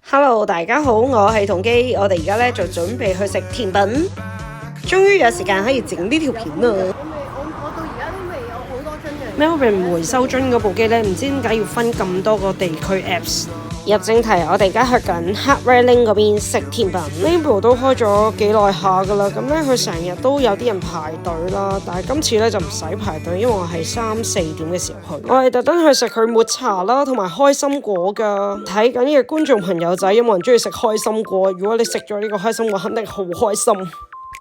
Hello， 大家好，我係同基，我哋而家咧就準備去食甜品，終於有時間可以整呢條片啦。我到而家都未有好多樽嘅。Melbourne 回收樽嗰部機咧，唔知點解要分咁多個地區 Apps。入正題，我哋而家去緊 Hardware Link 嗰邊食甜品。呢部都開咗幾耐下噶啦，咁咧佢成日都有啲人排隊啦，但係今次咧就唔使排隊，因為我係3、4點嘅時候去。我係特登去食佢抹茶啦，同埋開心果噶。睇緊嘅觀眾朋友仔，有冇人中意食開心果？如果你食咗呢個開心果，肯定好開心。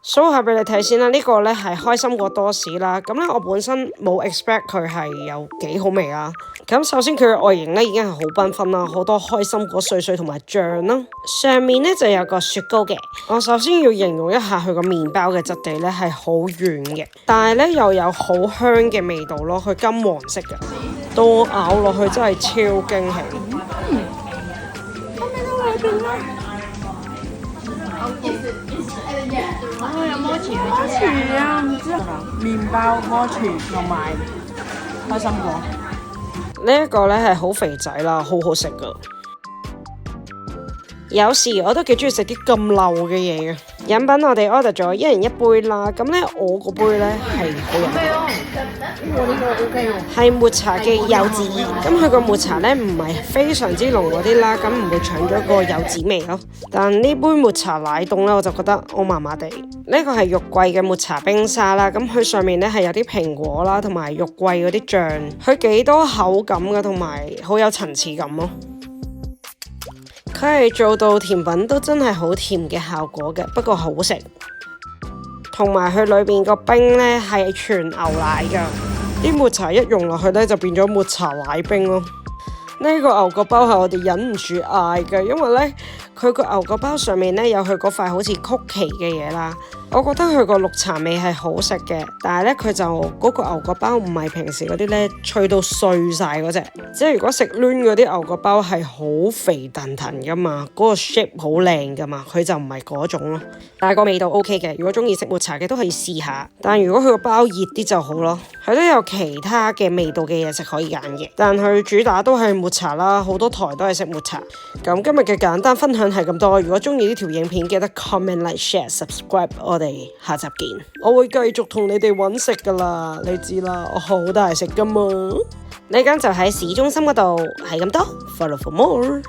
show 下俾你睇先啦，呢個咧係開心果多士啦，咁咧我本身冇 expect 佢係有幾好味啦。咁首先佢嘅外形咧已經係好繽紛啦，好多開心果碎碎同埋醬啦，上面咧就有個雪糕嘅。我首先要形容一下佢個麵包嘅質地咧係好軟嘅，但係咧又有好香嘅味道咯，佢金黃色嘅，到我咬落去真係超驚喜。有摩奇啊，唔知啊，麵包、摩奇同埋開心果。呢一個咧係好肥仔啦，好好食噶。有時我都幾中意食啲咁漏嘅嘢嘅。飲品我哋 order 咗一人一杯啦，咁咧我個杯咧係好飲。我呢個 OK 喎。係抹茶嘅柚子，咁佢個抹茶咧唔係非常之濃嗰啲啦，咁唔會搶咗個柚子味咯。但呢杯抹茶奶凍咧，我就覺得我麻麻地。呢個係肉桂嘅抹茶冰沙啦，咁佢上面咧係有啲蘋果啦，同埋肉桂嗰啲醬，佢幾多口感嘅，同埋好有層次感咯。佢係做到甜品都真係好甜嘅效果嘅，不過好食。同埋佢裏邊個冰咧係全牛奶㗎，啲抹茶一溶落去咧就變咗抹茶奶冰咯。呢個牛角包係我哋忍唔住嗌嘅，因為咧佢個牛角包上面咧有佢嗰塊好似曲奇嘅嘢啦。我覺得佢個綠茶味係好食嘅，但係咧佢就嗰個牛角包唔係平時嗰啲咧脆到碎晒嗰隻，即係如果食攣嗰啲牛角包係好肥騰騰噶嘛，嗰個 shape 好靚噶嘛，佢就唔係嗰種咯。但係個味道 OK 嘅，如果中意食抹茶嘅都可以試下。但係如果佢個包熱啲就好咯，佢都有其他嘅味道嘅嘢食可以揀嘅，但佢主打都係抹茶啦，好多台都係食抹茶。咁今日嘅簡單分享係咁多，如果中意呢條影片記得 comment、like、share、subscribe， 我哋下集見。我會繼續同你哋揾食噶啦，你知啦，我好大食噶嘛。呢間就喺市中心嗰度，係咁多。Follow for more。